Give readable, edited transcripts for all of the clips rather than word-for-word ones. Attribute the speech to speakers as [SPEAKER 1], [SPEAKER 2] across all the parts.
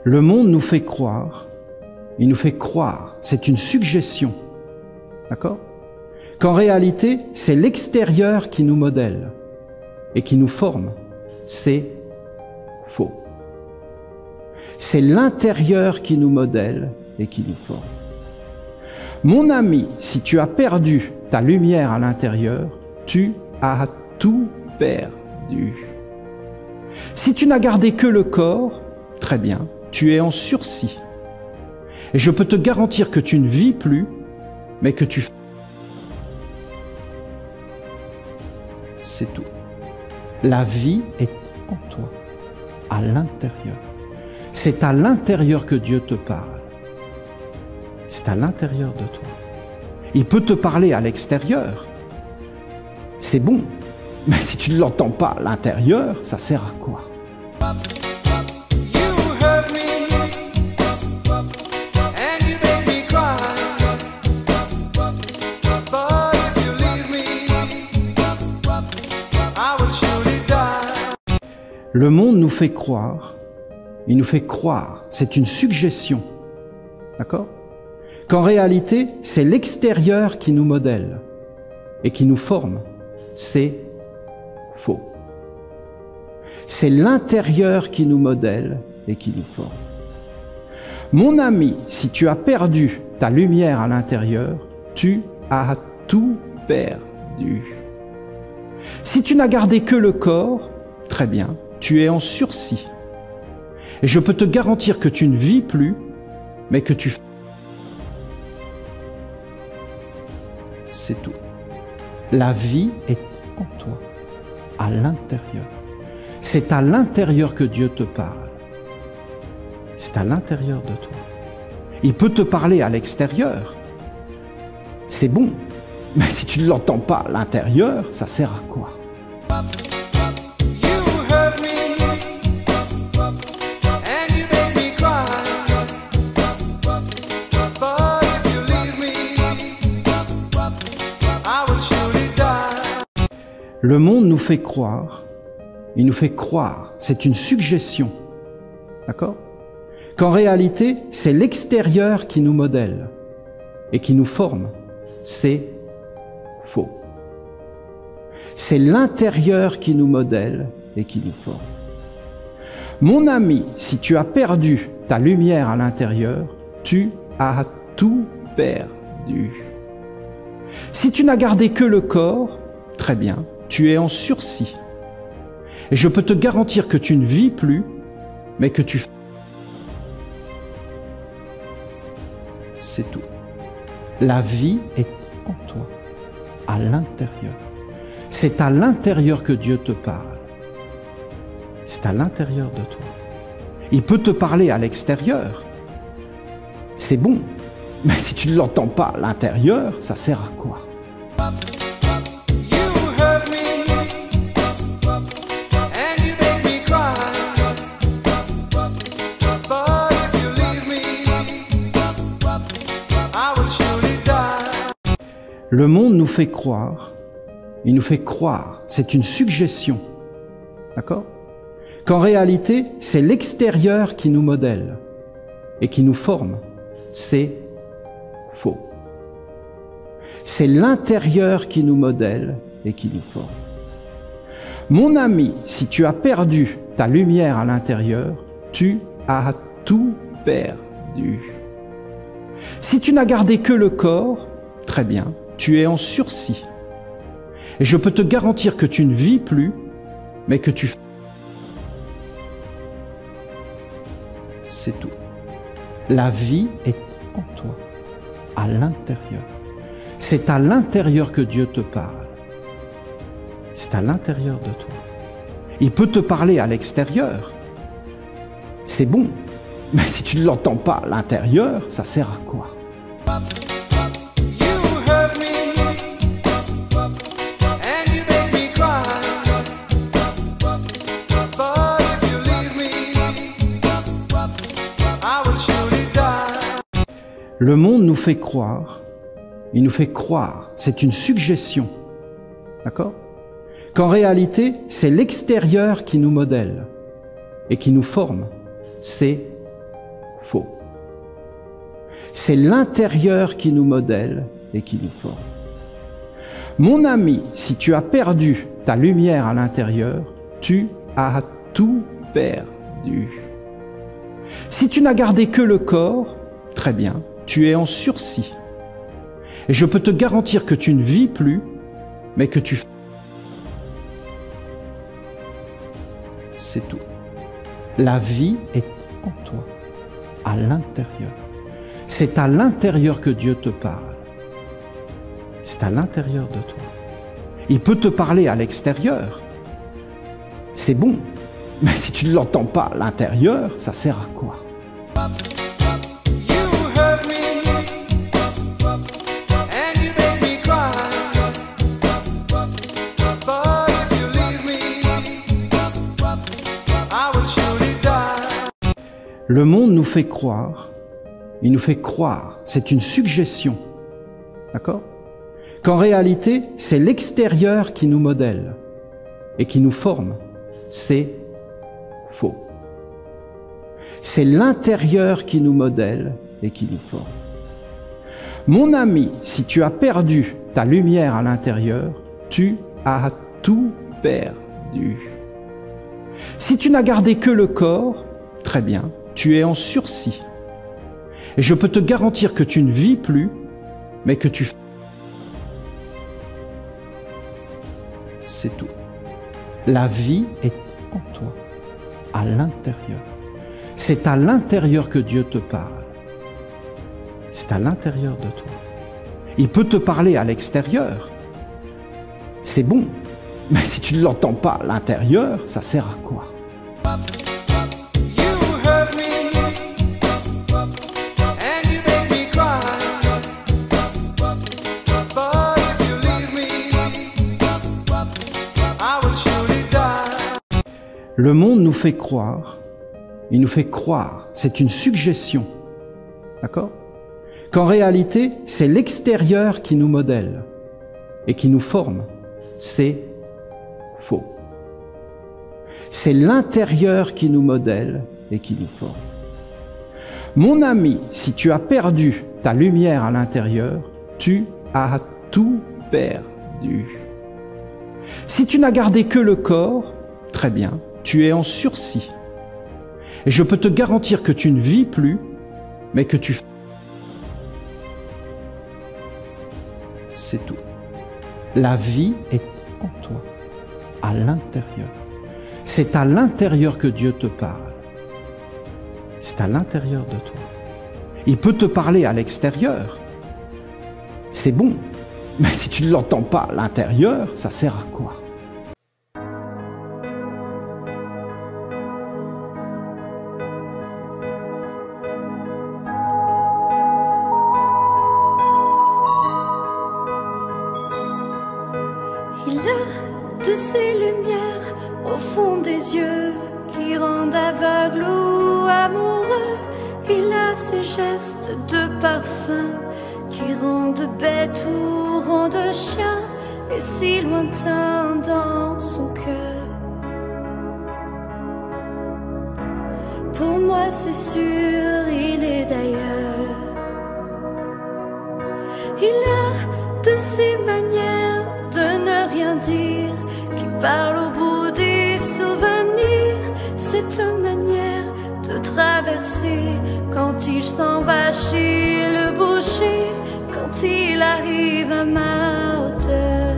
[SPEAKER 1] Le monde nous fait croire, il nous fait croire, c'est une suggestion, d'accord? Qu'en réalité, c'est l'extérieur qui nous modèle et qui nous forme. C'est faux. C'est l'intérieur qui nous modèle et qui nous forme. Mon ami, si tu as perdu ta lumière à l'intérieur, tu as tout perdu. Si tu n'as gardé que le corps, très bien, tu es en sursis. Et je peux te garantir que tu ne vis plus, mais que tu... C'est tout. La vie est en toi, à l'intérieur. C'est à l'intérieur que Dieu te parle. C'est à l'intérieur de toi. Il peut te parler à l'extérieur. C'est bon. Mais si tu ne l'entends pas à l'intérieur, ça sert à quoi? Le monde nous fait croire, il nous fait croire, c'est une suggestion, d'accord? Qu'en réalité, c'est l'extérieur qui nous modèle et qui nous forme. C'est faux. C'est l'intérieur qui nous modèle et qui nous forme. Mon ami, si tu as perdu ta lumière à l'intérieur, tu as tout perdu. Si tu n'as gardé que le corps, très bien, tu es en sursis. Et je peux te garantir que tu ne vis plus, mais que tu... C'est tout. La vie est en toi, à l'intérieur. C'est à l'intérieur que Dieu te parle. C'est à l'intérieur de toi. Il peut te parler à l'extérieur. C'est bon. Mais si tu ne l'entends pas à l'intérieur, ça sert à quoi? Le monde nous fait croire, il nous fait croire, c'est une suggestion, d'accord? Qu'en réalité, c'est l'extérieur qui nous modèle et qui nous forme. C'est faux. C'est l'intérieur qui nous modèle et qui nous forme. Mon ami, si tu as perdu ta lumière à l'intérieur, tu as tout perdu. Si tu n'as gardé que le corps, très bien, tu es en sursis. Et je peux te garantir que tu ne vis plus, mais que tu... C'est tout. La vie est en toi, à l'intérieur. C'est à l'intérieur que Dieu te parle. C'est à l'intérieur de toi. Il peut te parler à l'extérieur. C'est bon. Mais si tu ne l'entends pas à l'intérieur, ça sert à quoi? Le monde nous fait croire, il nous fait croire, c'est une suggestion, d'accord? Qu'en réalité, c'est l'extérieur qui nous modèle et qui nous forme. C'est faux. C'est l'intérieur qui nous modèle et qui nous forme. Mon ami, si tu as perdu ta lumière à l'intérieur, tu as tout perdu. Si tu n'as gardé que le corps, très bien, tu es en sursis. Et je peux te garantir que tu ne vis plus, mais que tu... C'est tout. La vie est en toi, à l'intérieur. C'est à l'intérieur que Dieu te parle. C'est à l'intérieur de toi. Il peut te parler à l'extérieur. C'est bon. Mais si tu ne l'entends pas à l'intérieur, ça sert à quoi? Le monde nous fait croire, il nous fait croire, c'est une suggestion, d'accord? Qu'en réalité, c'est l'extérieur qui nous modèle et qui nous forme. C'est faux. C'est l'intérieur qui nous modèle et qui nous forme. Mon ami, si tu as perdu ta lumière à l'intérieur, tu as tout perdu. Si tu n'as gardé que le corps, très bien, tu es en sursis. Et je peux te garantir que tu ne vis plus, mais que tu... C'est tout. La vie est en toi, à l'intérieur. C'est à l'intérieur que Dieu te parle. C'est à l'intérieur de toi. Il peut te parler à l'extérieur. C'est bon. Mais si tu ne l'entends pas à l'intérieur, ça sert à quoi? Le monde nous fait croire, il nous fait croire, c'est une suggestion, d'accord? Qu'en réalité, c'est l'extérieur qui nous modèle et qui nous forme. C'est faux. C'est l'intérieur qui nous modèle et qui nous forme. Mon ami, si tu as perdu ta lumière à l'intérieur, tu as tout perdu. Si tu n'as gardé que le corps, très bien, tu es en sursis. Et je peux te garantir que tu ne vis plus, mais que tu... C'est tout. La vie est en toi, à l'intérieur. C'est à l'intérieur que Dieu te parle. C'est à l'intérieur de toi. Il peut te parler à l'extérieur. C'est bon. Mais si tu ne l'entends pas à l'intérieur, ça sert à quoi? Le monde nous fait croire, il nous fait croire, c'est une suggestion, d'accord? Qu'en réalité, c'est l'extérieur qui nous modèle et qui nous forme. C'est faux. C'est l'intérieur qui nous modèle et qui nous forme. Mon ami, si tu as perdu ta lumière à l'intérieur, tu as tout perdu. Si tu n'as gardé que le corps, très bien, tu es en sursis. Et je peux te garantir que tu ne vis plus, mais que tu... C'est tout. La vie est en toi, à l'intérieur. C'est à l'intérieur que Dieu te parle. C'est à l'intérieur de toi. Il peut te parler à l'extérieur. C'est bon. Mais si tu ne l'entends pas à l'intérieur, ça sert à quoi?
[SPEAKER 2] Il a de ces lumières au fond des yeux qui rendent aveugle ou amoureux. Il a ces gestes de parfum qui rendent bête ou rendent chien, et si lointain dans son cœur. Pour moi c'est sûr, il est d'ailleurs. Il a de ces manières de ne rien dire, qui parle au bout des souvenirs. Cette manière de traverser quand il s'en va chez le boucher, quand il arrive à ma hauteur.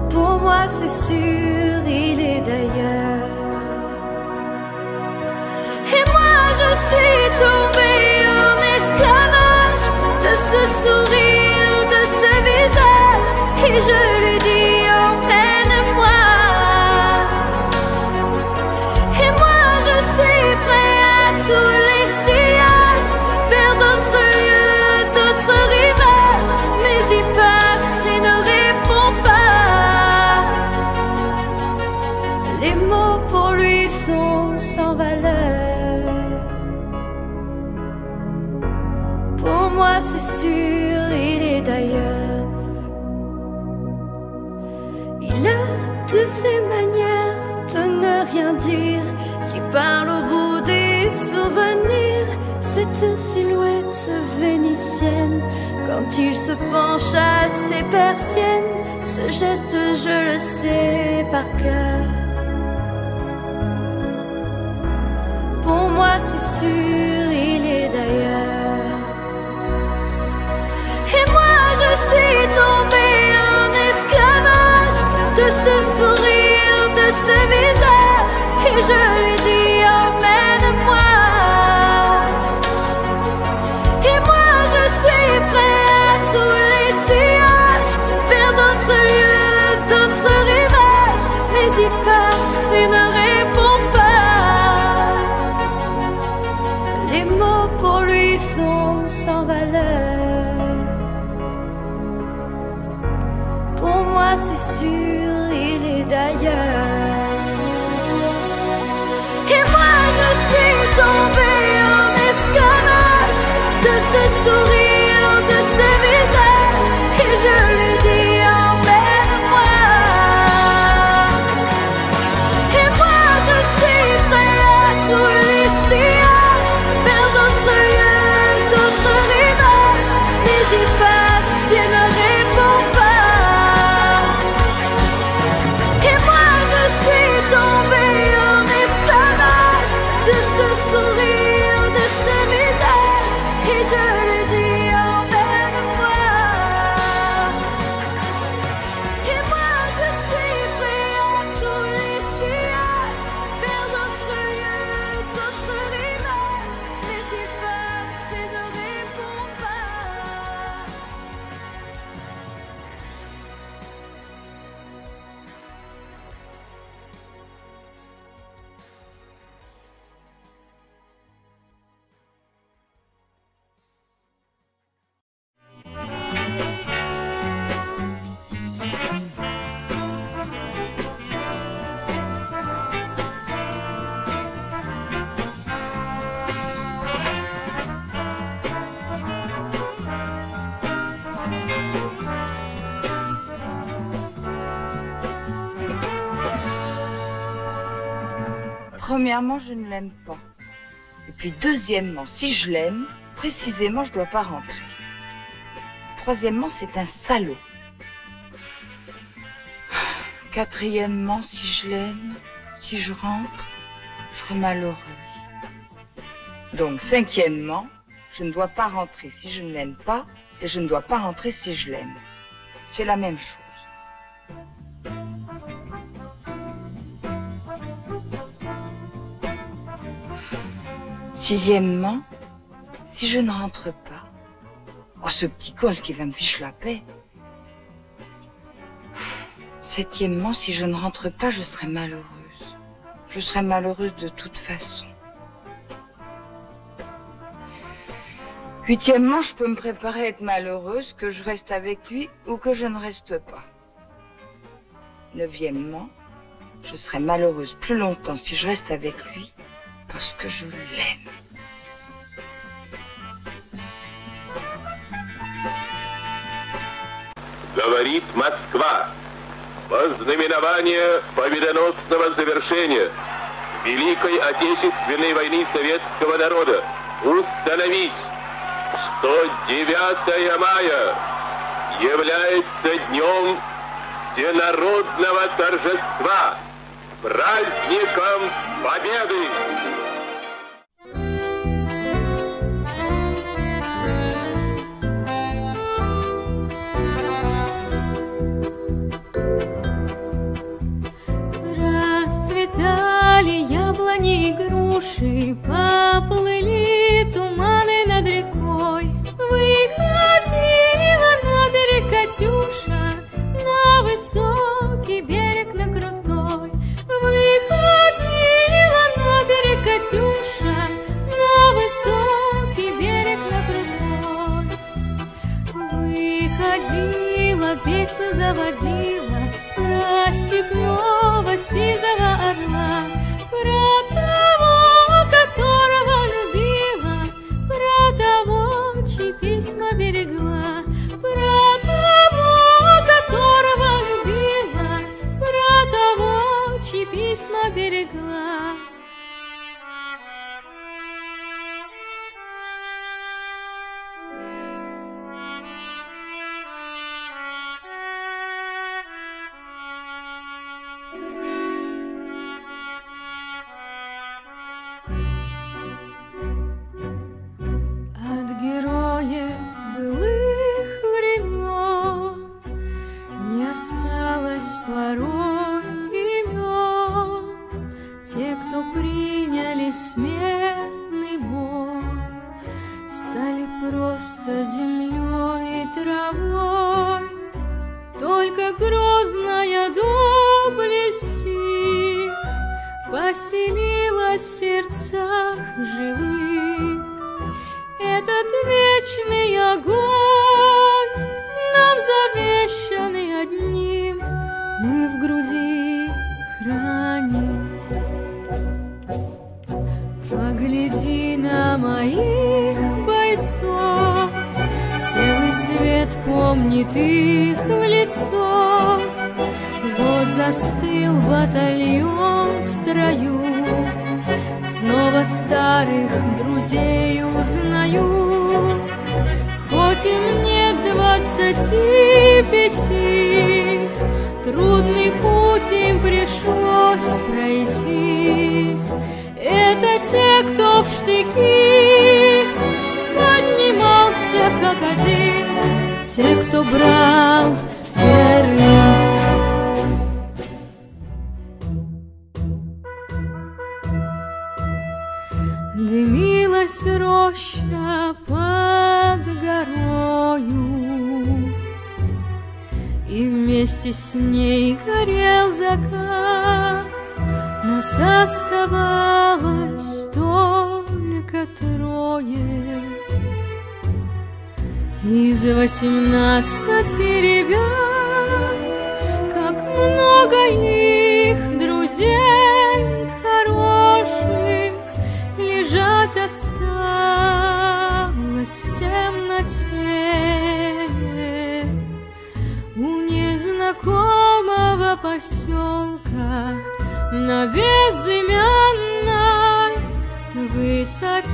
[SPEAKER 2] Pour moi c'est sûr, il est d'ailleurs. Et moi je suis tombée en esclavage de ce sourire, de ce visage, et je lui dis emmène-moi. Et moi je suis prêt à tous les sillages, vers d'autres lieux, d'autres rivages, mais il passe et ne répond pas. Les mots pour lui sont sans valeur. Pour moi c'est sûr, il est d'ailleurs. Il a de ces manières de ne rien dire, qui parle au bout des souvenirs. Cette silhouette vénitienne, quand il se penche à ses persiennes, ce geste je le sais par cœur. Pour moi c'est sûr, il est d'ailleurs. Et moi je suis tombée en esclavage de ce sourire, de ce visage, et je lui dis emmène-moi. Et moi je suis prêt à tous les sillages, vers d'autres lieux, d'autres rivages, mais il passe et ne répond pas. Les mots pour lui sont sans valeur. Pour moi c'est sûr, il est d'ailleurs. Et moi je suis tombée en esclavage de ce sourire, de ce visage, et je lui dis emmène-moi. Et moi je suis prêt à tous les sillages, vers d'autres lieux, d'autres rivages, mais il passe et ne répond pas. Et moi je suis tombée en esclavage de ce sourire, de ce visage, et je lui dis emmène-moi. Et moi je suis prêt à tous les sillages, vers d'autres lieux, d'autres rivages, mais il passe et ne répond pas.
[SPEAKER 3] Premièrement, je ne l'aime pas. Et puis deuxièmement, si je l'aime, précisément, je ne dois pas rentrer. Troisièmement, c'est un salaud. Quatrièmement, si je l'aime, si je rentre, je serai malheureuse. Donc, cinquièmement, je ne dois pas rentrer si je ne l'aime pas, et je ne dois pas rentrer si je l'aime. C'est la même chose. Sixièmement, si je ne rentre pas, oh, ce petit con, ce qui va me fiche la paix. Septièmement, si je ne rentre pas, je serai malheureuse. Je serai malheureuse de toute façon. Huitièmement, je peux me préparer à être malheureuse, que je reste avec lui ou que je ne reste pas. Neuvièmement, je serai malheureuse plus longtemps si je reste avec lui, parce que je l'aime.
[SPEAKER 4] Говорит Москва. Вознаменование победоносного завершения Великой Отечественной войны советского народа установить, что 9 мая является днем всенародного торжества, праздником Победы!
[SPEAKER 2] Расцветали яблони и груши, поплыли туманы над рекой. Выходила на берег Катюша, на высокий берег, на крутой. Выходила на берег Катюша, на высокий берег, на крутой. Выходила, песню заводила про степного сизого орла, про того, которого любила, про того, чьи письма берегла, про того, которого любила, про того, чьи письма берегла. бессменный бой стали просто землей и травой. Только грозная доблесть их поселилась в сердцах живых. Этот вечный огонь, нам завещанный одним, мы в груди храним. Погляди на моих бойцов, целый свет помнит их в лицо. Вот застыл батальон в строю, снова старых друзей узнаю. Хоть им нет 25, трудный путь им пришлось пройти. Это те, кто в штыки поднимался как один, те, кто брал Берлин. Дымилась роща под горою, и вместе с ней горел закат. Нас оставалось только трое из 18 ребят. Как много их друзей хороших лежать осталось в темноте у незнакомого поселка на безымянной высоте.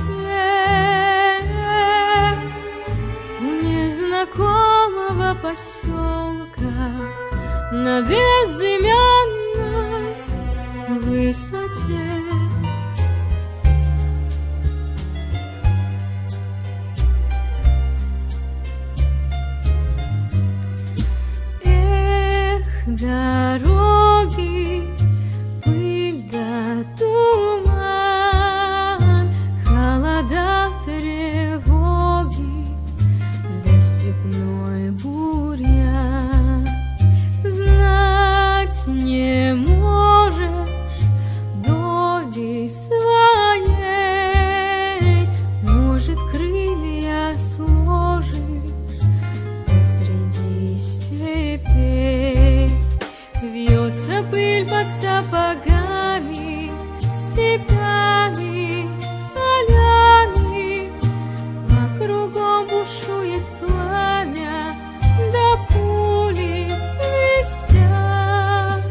[SPEAKER 2] У незнакомого поселка на безымянной высоте. Дороги, пыль да туман, холода, тревоги, да степной бурьян. Знать не можешь доли своей, может, крылья сложишь посреди степей. Вьется пыль под сапогами, степями, полями, а кругом бушует пламя, да пули свистят.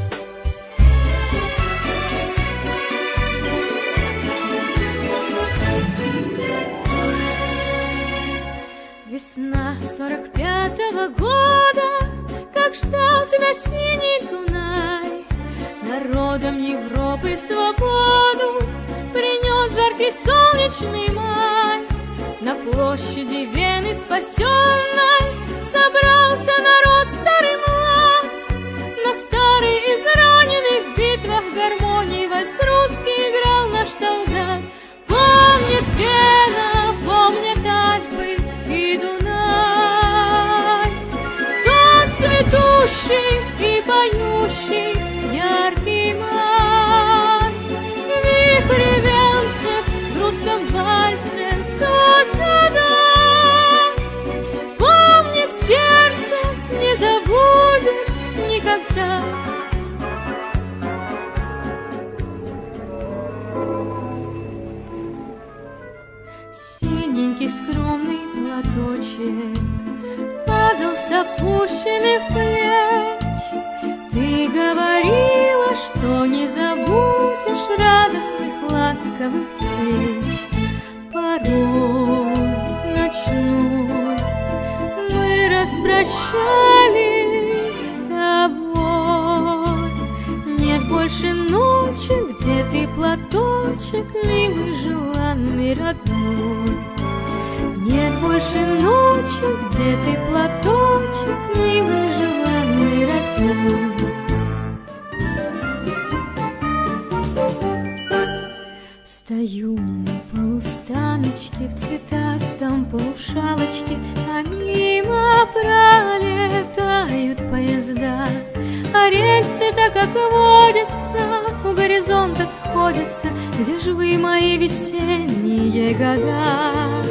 [SPEAKER 2] Весна 45-го года, как ждал тебя синий Дунай, народам Европы свободу принес жаркий солнечный май. На площади Вены спасенной собрался народ старый млад. На старый израненный в битвах гармонии вальс русский играл наш солдат. Помнит Вена, помнят Альпы и Дунай, тот цветущий и поющий яркий май. Вихрь венцев в русском вальсе сквозь года. Помнит сердце, не забудет никогда. Синенький скромный платочек падал с опущенных плеч. Ты говорила, что не забудешь радостных ласковых встреч. Порой ночной мы распрощались с тобой. Нет больше ночи, где ты платочек, милый, желанный, родной. Нет больше ночи, где ты платочек, милый, желанный, родной. Стою на полустаночке в цветастом полушалочке, а мимо пролетают поезда, а рельсы-то, как водится, у горизонта сходятся. Где же вы, мои весенние года?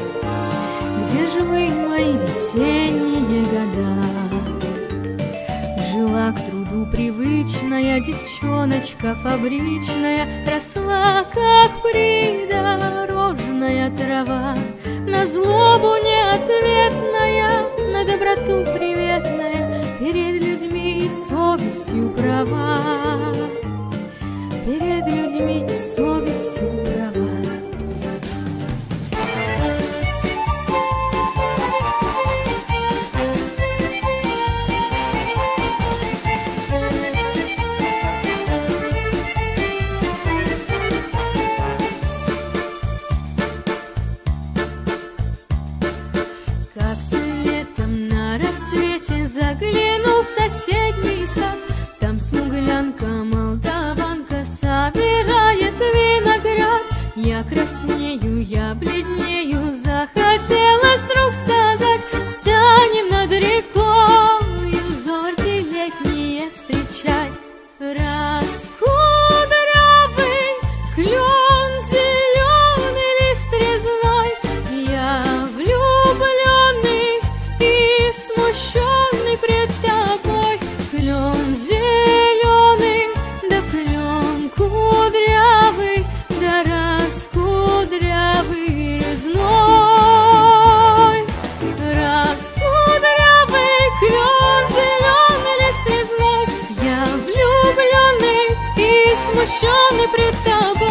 [SPEAKER 2] Где же вы, мои весенние года? Жила к труду привычная девчоночка фабричная, росла, как придорожная трава, на злобу неответная, на доброту приветная, перед людьми и совестью права, перед людьми и совестью права. Заглянул в соседний сад, там смуглянка, молдаванка собирает виноград. Я краснею, я бледнею, захотелось вдруг сказать: станем над рекой зорьки летние встречать. Раскудрявый клен, зеленый лист резной, я влюбленный и смущенный пред тобой. Клен зеленый, да клен кудрявый, да раскудрявый резной. Раскудрявый клен, зеленый лист резной, я влюбленный и смущенный пред тобой.